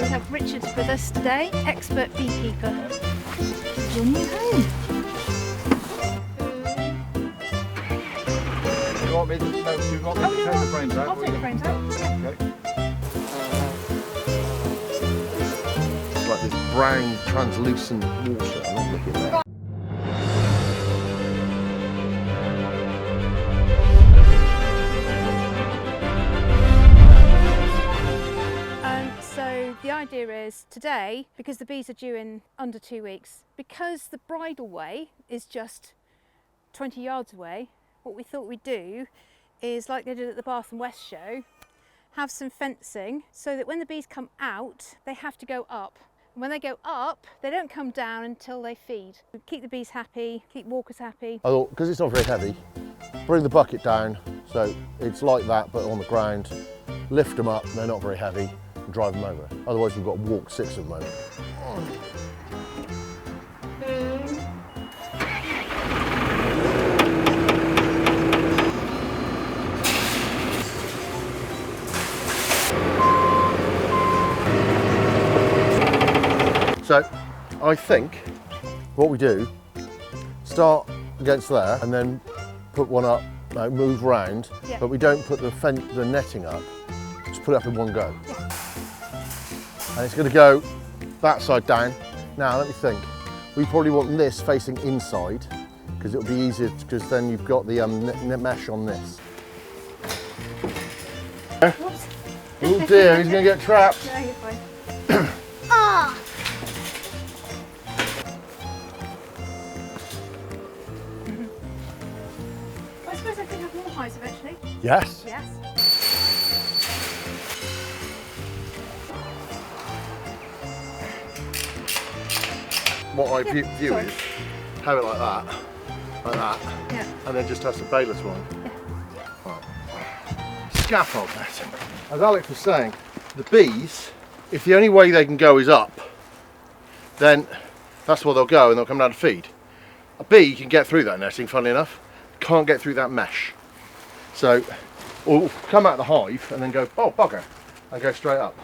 we have Richard with us today, expert beekeeper. This is your new home. Do you want me to, take the frames out? I'll take the frames out. Yeah. Okay. It's like this brown, translucent water. I'm not looking at that. So the idea is today, because the bees are due in under 2 weeks, because the bridle way is just 20 yards away, what we thought we'd do is, like they did at the Bath and West show, have some fencing so that when the bees come out, they have to go up. And when they go up, they don't come down until they feed. We keep the bees happy, keep walkers happy. I thought, because it's not very heavy, bring the bucket down so it's like that but on the ground, lift them up, they're not very heavy, and drive them over. Otherwise we've got to walk 6 of them over. So I think what we do, start against there and then put one up, move round, Yeah. but we don't put the netting up, just put it up in one go. Yeah. And it's going to go that side down. Now let me think, we probably want this facing inside because it'll be easier because then you've got the mesh on this. Whoops. Oh dear, he's going to get trapped. No, you're fine. Ah! I suppose I could have more hives eventually. Yes. Yes. What I view sorry. is have it like that, Yeah. and then just have some bayless one. Right. Scaffold netting. As Alex was saying, the bees, if the only way they can go is up, then that's where they'll go and they'll come down to feed. A bee can get through that netting, funnily enough, can't get through that mesh. So, or come out of the hive and then go, oh bugger, and go straight up.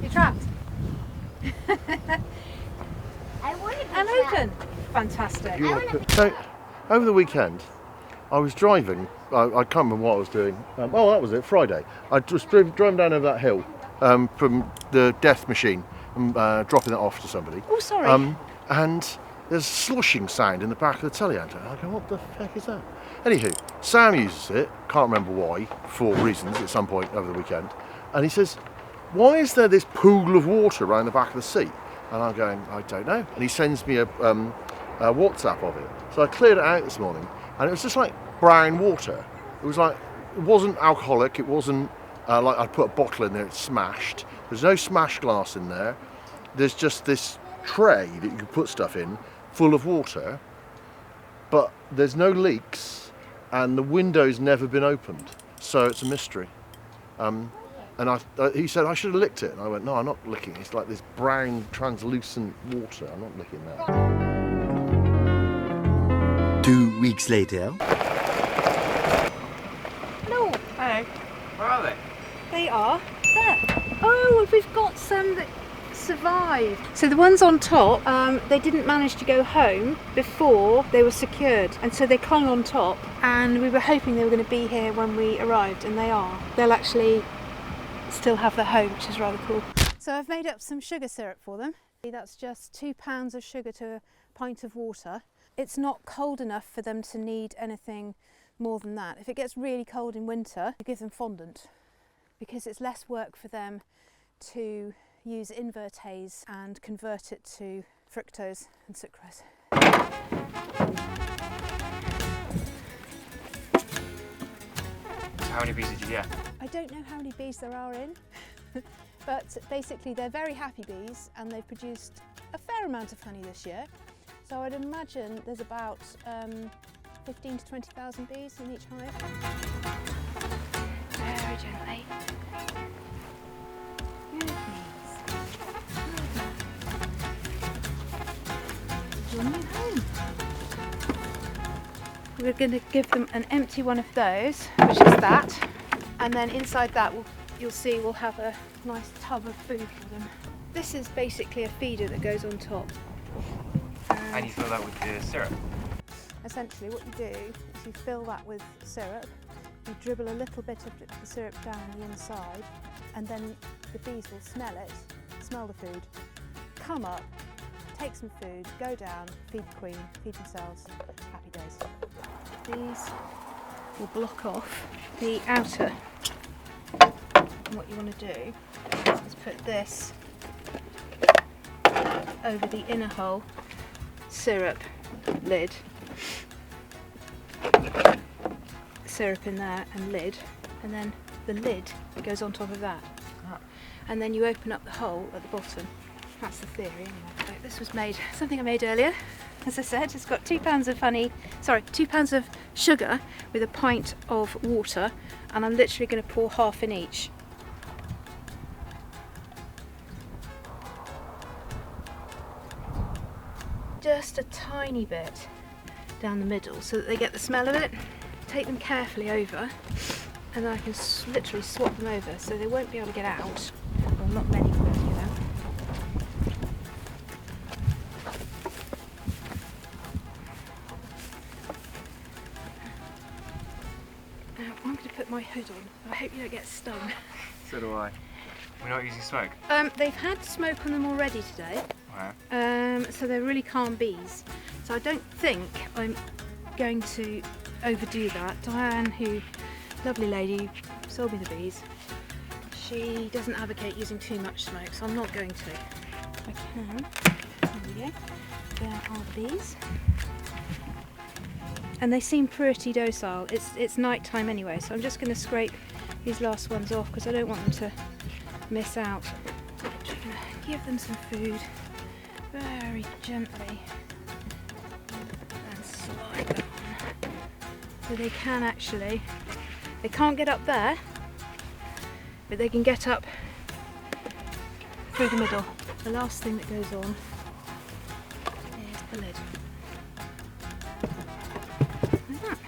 You're trapped. I want to be And trapped. open. Fantastic. So, over the weekend, I was driving, I can't remember what I was doing. Oh, that was it, Friday. I just drove down over that hill from the death machine and dropping it off to somebody. Oh, sorry. And there's a sloshing sound in the back of the telehandler. And I go, what the heck is that? Anywho, Sam uses it, can't remember why, for reasons at some point over the weekend. And he says, why is there this pool of water around the back of the seat? And I'm going, I don't know. And he sends me a WhatsApp of it. So I cleared it out this morning and it was just like brown water. It was like, it wasn't alcoholic, it wasn't like I'd put a bottle in there, it's smashed. There's no smashed glass in there. There's just this tray that you can put stuff in full of water, but there's no leaks and the window's never been opened. So it's a mystery. And he said I should have licked it, and I went, no, I'm not licking it. It's like this brown, translucent water. I'm not licking that. 2 weeks later. No, Hey, where are they? they are there. Oh, and we've got some that survived. So the ones on top, they didn't manage to go home before they were secured, and so they clung on top, and we were hoping they were going to be here when we arrived, and they are. They'll actually still have their home, which is rather cool. So I've made up some sugar syrup for them. That's just 2 pounds of sugar to a pint of water. It's not cold enough for them to need anything more than that. If it gets really cold in winter, you give them fondant because it's less work for them to use invertase and convert it to fructose and sucrose. How many bees did you get? I don't know how many bees there are in, but basically they're very happy bees and they've produced a fair amount of honey this year. So I'd imagine there's about 15 to 20,000 bees in each hive. Very gently. Good bees. Your new home. We're going to give them an empty one of those, which is that, and then inside that you'll see we'll have a nice tub of food for them. This is basically a feeder that goes on top. And you fill that with the syrup. Essentially what you do is you fill that with syrup, you dribble a little bit of the syrup down the inside, and then the bees will smell it, smell the food, come up, take some food, go down, feed the queen, feed themselves, happy days. These will block off the outer. And what you want to do is put this over the inner hole, syrup lid, syrup in there and lid, and then the lid goes on top of that. And then you open up the hole at the bottom. That's the theory anyway. So this was made, something I made earlier. As I said, it's got 2 pounds of 2 pounds of sugar with a pint of water, and I'm literally going to pour half in each. Just a tiny bit down the middle so that they get the smell of it. Take them carefully over, and then I can literally swap them over so they won't be able to get out. Well, not many will be able to get out. Now I'm going to put my hood on. I hope you don't get stung. So do I. We're not using smoke. They've had smoke on them already today. Wow. So they're really calm bees. So I don't think I'm going to overdo that. Diane, lovely lady, sold me the bees, she doesn't advocate using too much smoke, so I'm not going to. If I can, there we go. There are the bees. And they seem pretty docile. It's night time anyway, so I'm just going to scrape these last ones off because I don't want them to miss out. I'm just going to give them some food very gently and slide them on. So they can they can't get up there, but they can get up through the middle. The last thing that goes on is the lid. Like that.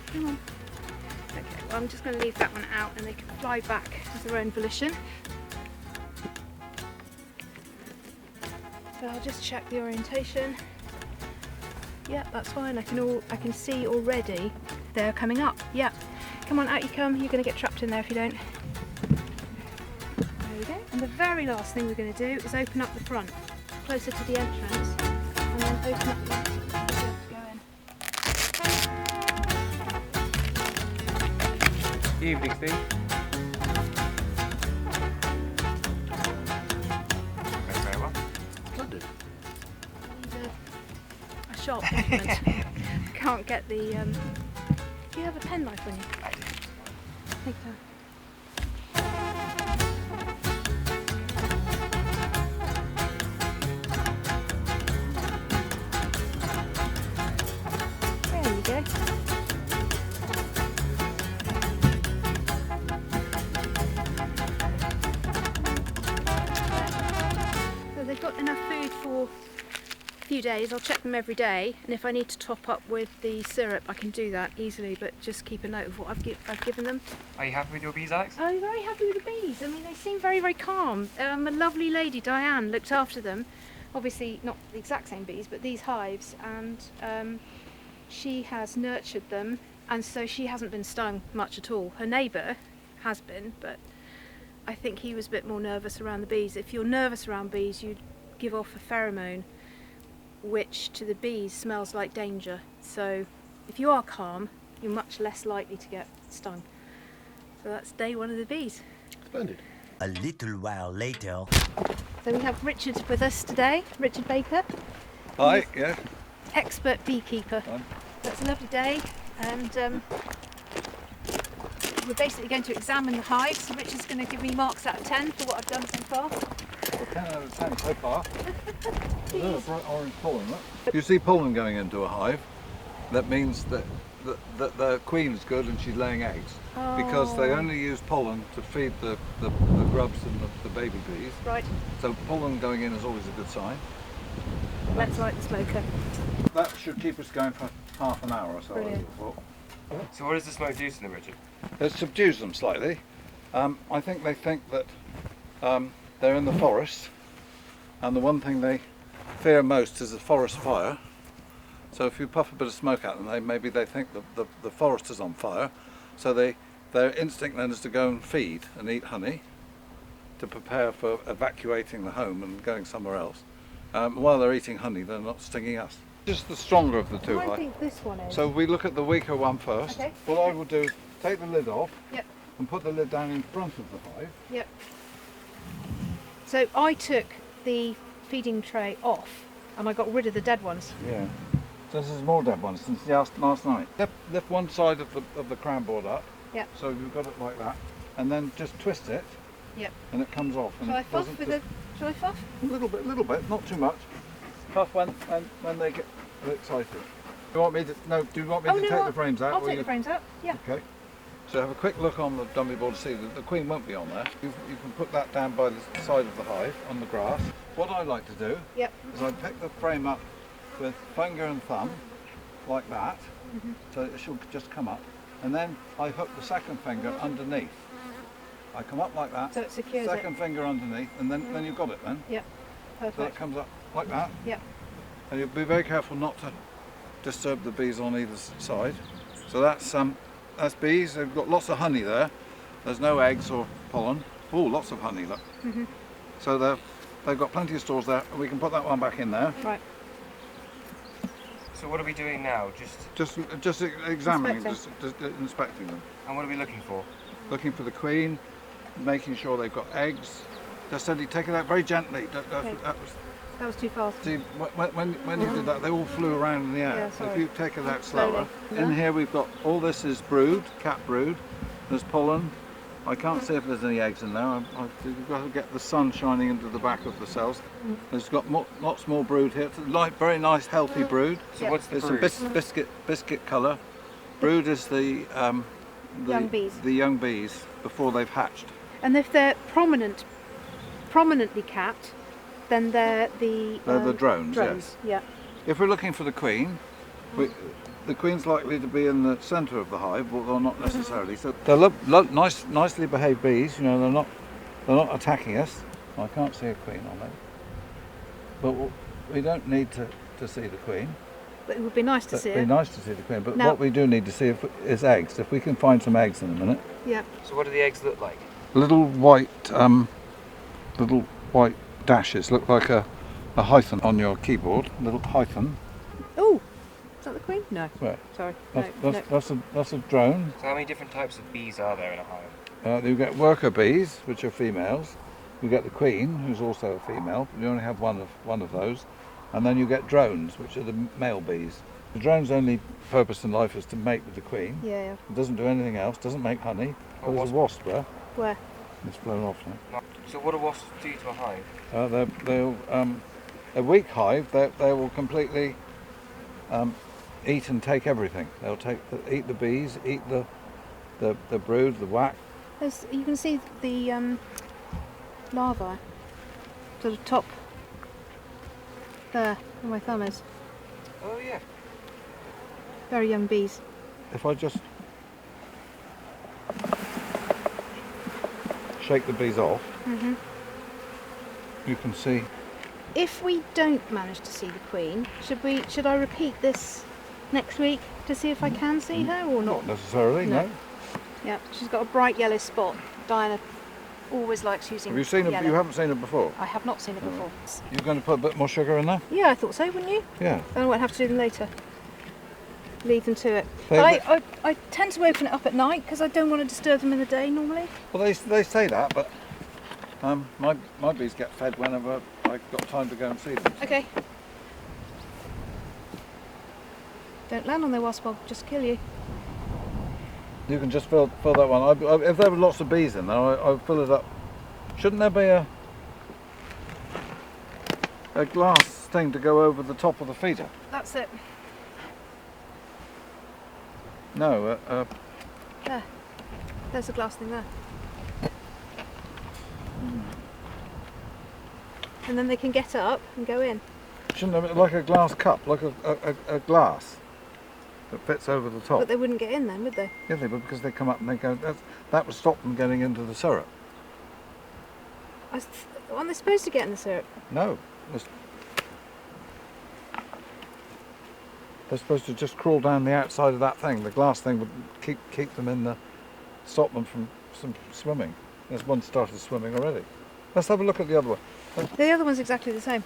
Come on. Okay, well I'm just going to leave that one out and they can fly back of their own volition. So I'll just check the orientation. Yeah, that's fine. I can see already they're coming up. Yeah, come on, out you come. You're going to get trapped in there if you don't. There we go. And the very last thing we're going to do is open up the front, closer to the entrance, and then open up the entrance to go in. Evening, Steve. Going very well. Splendid. A sharp instrument. Can't get the. Do you have a penknife on you? I do. Take that. There you go. So they've got enough food for few days. I'll check them every day, and if I need to top up with the syrup I can do that easily, but just keep a note of what I've given them. Are you happy with your bees, Alex? I'm very happy with the bees. I mean, they seem very, very calm. A lovely lady, Diane, looked after them. Obviously not the exact same bees, but these hives, and she has nurtured them, and so she hasn't been stung much at all. Her neighbour has been, but I think he was a bit more nervous around the bees. If you're nervous around bees, you give off a pheromone which to the bees smells like danger. So if you are calm, you're much less likely to get stung. So that's day one of the bees. Splendid. A little while later. So we have Richard with us today, Richard Baker. Hi, yeah. Expert beekeeper. Fine. That's a lovely day, and we're basically going to examine the hive. So Richard's going to give me marks out of 10 for what I've done so far. We'll 10 out of 10 so far. There's a little bright orange pollen. Look. If you see pollen going into a hive, that means that the queen's good and she's laying eggs. Because they only use pollen to feed the grubs and the baby bees. Right. So pollen going in is always a good sign. Let's light the smoker. That should keep us going for half an hour or so. Brilliant. So what does the smoke do to them, Richard? It subdues them slightly. I think they think that they're in the forest, and the one thing they fear most is a forest fire. So if you puff a bit of smoke at them, maybe they think that the forest is on fire. So their instinct then is to go and feed and eat honey to prepare for evacuating the home and going somewhere else. While they're eating honey, they're not stinging us. Just the stronger of the two. I think this one is. So we look at the weaker one first. Okay. What I will do is take the lid off. Yep. And put the lid down in front of the hive. Yep. So I took the feeding tray off and I got rid of the dead ones. Yeah. So this is more dead ones since last night. Lift one side of the crown board up. Yep. So you've got it like that, and then just twist it. Yep. And it comes off. And Shall I it fuff doesn't with just- Shall I fuff? a little bit, not too much. Puff when they get a bit excited. Do you want me to? No. Do you want me to take the frames out? I'll or take you- the frames out. Yeah. Okay. So have a quick look on the dummy board to see that the queen won't be on there. You can put that down by the side of the hive on the grass. What I like to do Yep. is I pick the frame up with finger and thumb like that, so it should just come up, and then I hook the second finger underneath. I come up like that, So it secures second finger underneath, and then you've got it then. Yep. So it Perfect. comes up like that. Yep. And you'll be very careful not to disturb the bees on either side. So that's bees. They've got lots of honey there. There's no eggs or pollen. Oh, lots of honey, look. So they've got plenty of stores there. We can put that one back in there. Right. So what are we doing now? Just examining, Inspecting. just inspecting them. And what are we looking for? Looking for the queen, making sure they've got eggs. Just steadily take it out very gently. Okay. That was too fast. See, when you did that, they all flew around in the air. Yeah, So if sorry. you take it out Slowly. slower. In here we've got, all this is brood, cat brood. There's pollen. I can't see if there's any eggs in there. You've got to get the sun shining into the back of the cells. There's got lots more brood here. It's a very nice, healthy brood. So Yeah. what's the It's brood? a biscuit colour. Brood is the Young bees. The young bees before they've hatched. And if they're prominently capped, then they're the They're the drones, yes. Yeah. If we're looking for the queen, the queen's likely to be in the centre of the hive, although not necessarily. So they're nicely behaved bees. You know, they're not attacking us. I can't see a queen on it, but we don't need to see the queen. But it would be nice to see It'd it. be nice to see the queen, but Now- what we do need to see is eggs. If we can find some eggs in a minute. Yeah. So what do the eggs look like? Little white dashes look like a hyphen on your keyboard. Little hyphen. Oh, is that the queen? No. Where? Sorry. That's a drone. So how many different types of bees are there in a hive? You get worker bees, which are females. You get the queen, who's also a female. You only have one of those, and then you get drones, which are the male bees. The drone's only purpose in life is to mate with the queen. Yeah. It doesn't do anything else. Doesn't make honey. Oh, There's a wasp there. Where? It's flown off now. So what do wasps do to a hive? They'll a weak hive. They will completely eat and take everything. They'll eat the bees, eat the brood, the wax. You can see the larvae. Sort of top there, where my thumb is. Oh yeah. Very young bees. If I just shake the bees off, you can see. If we don't manage to see the queen, should I repeat this next week to see if I can see her or not? Not necessarily, no. Yeah, she's got a bright yellow spot. Diana always likes using Have you seen her? yellow. You haven't seen her before. I have not seen her before. You're going to put a bit more sugar in there? Yeah, I thought so, wouldn't you? Yeah. Then I won't have to do them later. Leave them to it. They- But I tend to open it up at night because I don't want to disturb them in the day normally. Well, they say that, but my bees get fed whenever I've got time to go and see them. Okay. Don't land on their wasp, I'll just kill you. You can just fill that one. If there were lots of bees in there, I'd fill it up. Shouldn't there be a glass thing to go over the top of the feeder. That's it. No, There. There's a glass thing there. And then they can get up and go in. shouldn't have, like a glass cup, like a glass that fits over the top. But they wouldn't get in then, would they? Yeah, they would, because they come up and they go. That would stop them getting into the syrup. Aren't they supposed to get in the syrup? No, they're supposed to just crawl down the outside of that thing. The glass thing would keep them in the, stop them from swimming. There's one started swimming already. Let's have a look at the other one. The other one's exactly the same.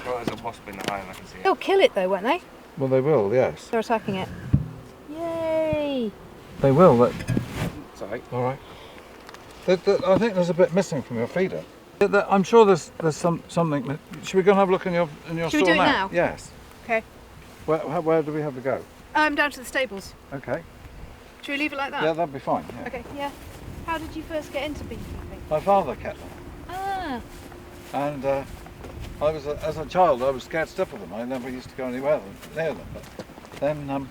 Well, there's a wasp in the hive, I can see it. They'll kill it though, won't they? Well, they will, yes. They're attacking it. Yay! They will. Sorry. All right. I think there's a bit missing from your feeder. I'm sure there's something. Should we go and have a look in your Should we store do it now? Yes. Okay. Where do we have to go? Down to the stables. Okay. Should we leave it like that? Yeah, that'd be fine. Yeah. Okay, yeah. How did you first get into beekeeping? My father kept them, Ah, and as a child I was scared stiff of them. I never used to go anywhere near them. But then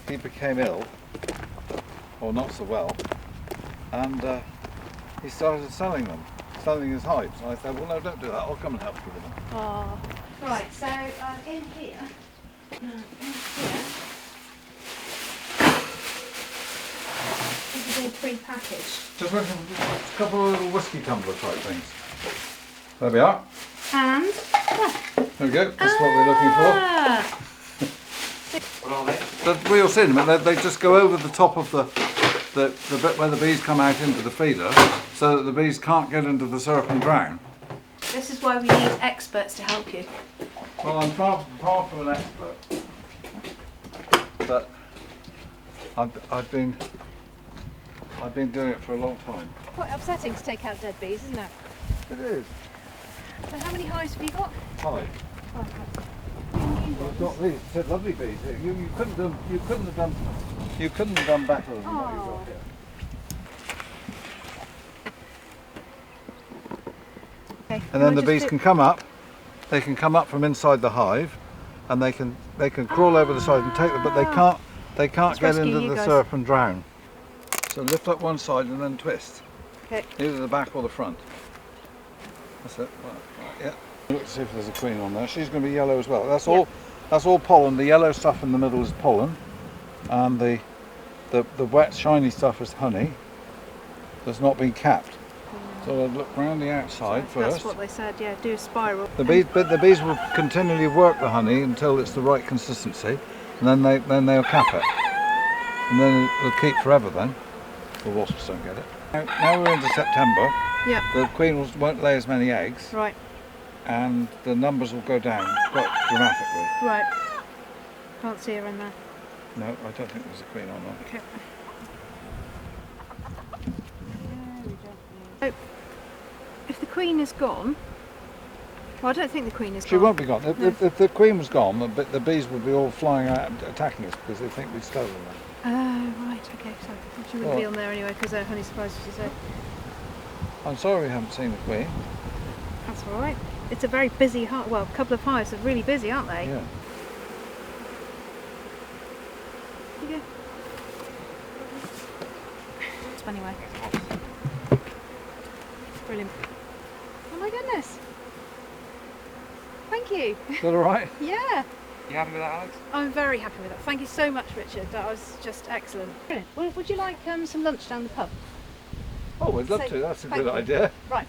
he became ill, or not so well, and he started selling his hives. And I said, well, no, don't do that. I'll come and help you with them. oh. Right, so in here, this is all pre-packaged. Just a couple of little whiskey tumbler type things. There we are. And There we go. That's what we're looking ah, What are they? for. The real cinnamon. They just go over the top of the bit where the bees come out into the feeder, so that the bees can't get into the syrup and drown. this is why we need experts to help you. Well, I'm far from an expert, but I've been doing it for a long time. Quite upsetting to take out dead bees, isn't it? It is. So how many hives have you got? Hi. Oh, I've got these lovely bees here. You couldn't have done better than what you've got here. okay. And then the bees can come up. They can come up from inside the hive, and they can crawl over the side and take them, but they can't Let's get rescue into you the guys. syrup and drown. So lift up one side and then twist, Okay. either the back or the front. That's it. Right, yeah. Look to see if there's a queen on there. She's going to be yellow as well. That's all. That's all pollen. The yellow stuff in the middle is pollen, and the wet shiny stuff is honey. That's not been capped. So I'd look round the outside first. That's what they said. Yeah, do a spiral. The bees will continually work the honey until it's the right consistency, and then they'll cap it, and then it'll keep forever. Then the wasps don't get it. Now we're into September. Yeah. The queen won't lay as many eggs, Right. and the numbers will go down quite dramatically. Right. Can't see her in there. No, I don't think there's a queen on there. Okay. So, if the queen is gone, well, I don't think the queen is She gone. won't be gone. No. If the queen was gone, the bees would be all flying out and attacking us because they think we've stolen them. Oh, right. Okay. So she wouldn't be Oh. on there anyway because they're honey supplies, as you say. I'm sorry we haven't seen the queen. That's all right. It's a very busy hive. Well, a couple of hives are really busy, aren't they? Yeah. Here you go. Anyway. Brilliant. Oh my goodness. Thank you. Is that all right? Yeah. You happy with that, Alex? I'm very happy with that. Thank you so much, Richard. That was just excellent. Brilliant. Would you like some lunch down the pub? Oh, we'd love So, to. That's a thank good you. idea. Right.